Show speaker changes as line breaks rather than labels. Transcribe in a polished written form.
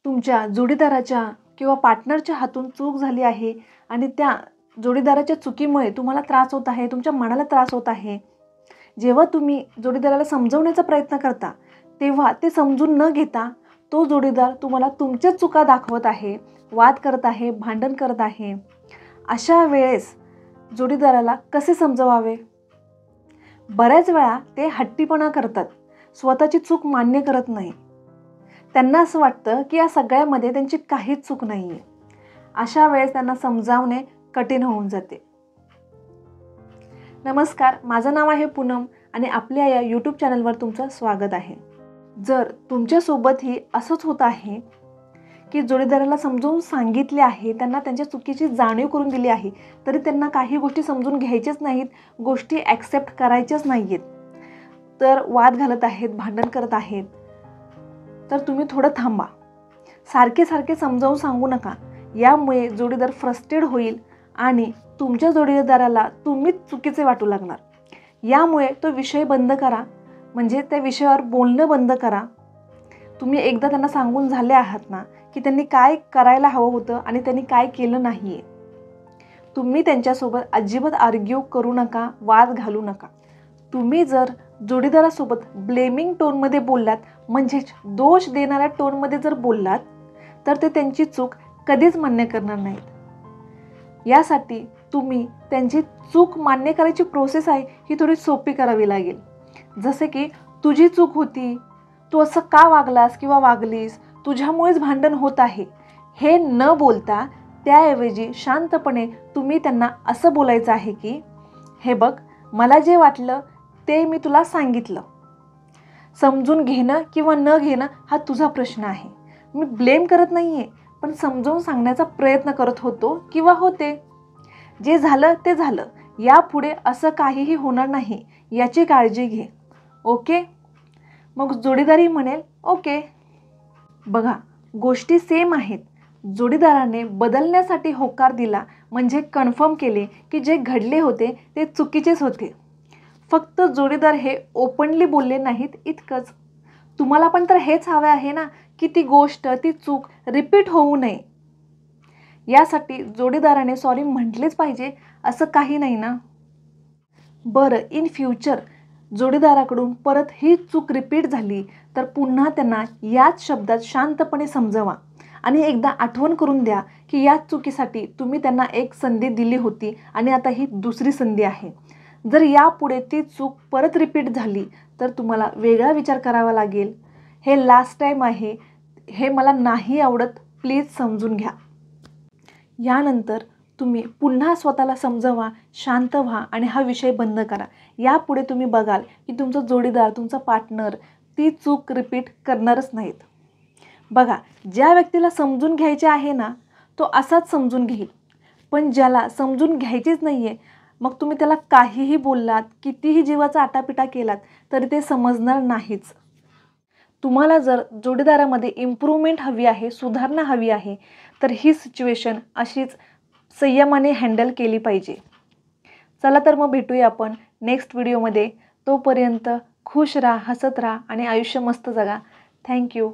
तुमच्या जोडीदाराच्या किंवा पार्टनरच्या हातून चूक झाली आहे आणि त्या जोडीदाराच्या चुकीमुळे तुम्हाला त्रास होत आहे, तुमच्या मनाला त्रास होत आहे. जेव्हा तुम्ही जोडीदाराला समजवण्याचा प्रयत्न करता तेव्हा ते समजून न घेता तो जोडीदार तुम्हाला तुमच्याच चुका दाखवत आहे, वाद करत आहे, भांडण करत आहे. अशा वेळेस जोडीदाराला कसे समजवावे? बऱ्याच वेळा ते हट्टीपणा करतात, स्वतःची चूक मान्य करत नाही. त्यांना असं वाटतं की या सगळ्यामध्ये त्यांची काहीच चूक नाही आहे. अशा वेळेस त्यांना समजावणे कठीण होऊन जाते. नमस्कार, माझं नाव आहे पूनम आणि आपल्या या यूट्यूब चॅनलवर तुमचं स्वागत आहे. जर तुमच्यासोबतही असंच होत आहे की जोडीदाराला समजून सांगितले आहे, त्यांना त्यांच्या चुकीची जाणीव करून दिली आहे, तरी त्यांना काही गोष्टी समजून घ्यायच्याच नाहीत, गोष्टी ॲक्सेप्ट करायच्याच नाही आहेत, तर वाद घालत आहेत, भांडण करत आहेत, तर तुम्ही थोडं थांबा. सारखे सारखे समजावून सांगू नका. यामुळे जोडीदार फ्रस्ट्रेट होईल आणि तुमच्या जोडीदाराला तुम्हीच चुकीचे वाटू लागणार. यामुळे तो विषय बंद करा, म्हणजे त्या विषयावर बोलणं बंद करा. तुम्ही एकदा त्यांना सांगून झाले आहात ना की त्यांनी काय करायला हवं होतं आणि त्यांनी काय केलं नाही आहे. तुम्ही त्यांच्यासोबत अजिबात आर्ग्यू करू नका, वाद घालू नका. तुम्ही जर जोडीदारासोबत ब्लेमिंग टोनमध्ये बोललात, म्हणजेच दोष देणाऱ्या टोनमध्ये जर बोललात, तर ते त्यांची चूक कधीच मान्य करणार नाहीत. यासाठी तुम्ही त्यांची चूक मान्य करायची प्रोसेस आहे ही थोडी सोपी करावी लागेल. जसे की तुझी चूक होती, तू असं का वागलास किंवा वागलीस, तुझ्यामुळेच भांडण होत आहे, हे न बोलता त्याऐवजी शांतपणे तुम्ही त्यांना असं बोलायचं आहे की हे बघ, मला जे वाटलं ते मी तुला सांगितलं. समजून घेणं किंवा न घेणं हा तुझा प्रश्न आहे. मी ब्लेम करत नाही आहे, पण समजावून सांगण्याचा प्रयत्न करत होतो किंवा होते. जे झालं ते झालं, यापुढे असं काहीही होणार नाही याची काळजी घे. ओके? मग जोडीदारही म्हणेल ओके. बघा, गोष्टी सेम आहेत. जोडीदाराने बदलण्यासाठी होकार दिला म्हणजे कन्फर्म केले की जे घडले होते ते चुकीचेच होते. फक्त जोडीदार हे ओपनली बोलले नाहीत इतकंच. तुम्हाला पण तर हेच हवे आहे ना की ती गोष्ट, ती चूक रिपीट होऊ नये. यासाठी जोडीदाराने सॉरी म्हटलेच पाहिजे असं काही नाही ना. बरं, इन फ्युचर जोडीदाराकडून परत ही चूक रिपीट झाली तर पुन्हा त्यांना याच शब्दात शांतपणे समजवा आणि एकदा आठवण करून द्या की याच चुकीसाठी तुम्ही त्यांना एक संधी दिली होती आणि आता ही दुसरी संधी आहे. जर यापुढे ती चूक परत रिपीट झाली तर तुम्हाला वेगळा विचार करावा लागेल. हे लास्ट टाईम आहे, हे मला नाही आवडत, प्लीज समजून घ्या. यानंतर तुम्ही पुन्हा स्वतःला समजवा, शांत व्हा आणि हा विषय बंद करा. यापुढे तुम्ही बघाल की तुमचा जोडीदार, तुमचा पार्टनर ती चूक रिपीट करणारच नाहीत. बघा, ज्या व्यक्तीला समजून घ्यायचे आहे ना तो असाच समजून घेईल, पण ज्याला समजून घ्यायचीच नाही आहे, मग तुम्ही त्याला काहीही बोललात, कितीही जीवाचा आटापिटा केलात तरी ते समजणार नाहीच. तुम्हाला जर जोडीदारामध्ये इम्प्रूव्हमेंट हवी आहे, सुधारणा हवी आहे, तर ही सिच्युएशन अशीच संयमाने हँडल केली पाहिजे. चला तर मग भेटूया आपण नेक्स्ट व्हिडिओमध्ये. तोपर्यंत खुश राहा, हसत राहा आणि आयुष्य मस्त जगा. थँक्यू.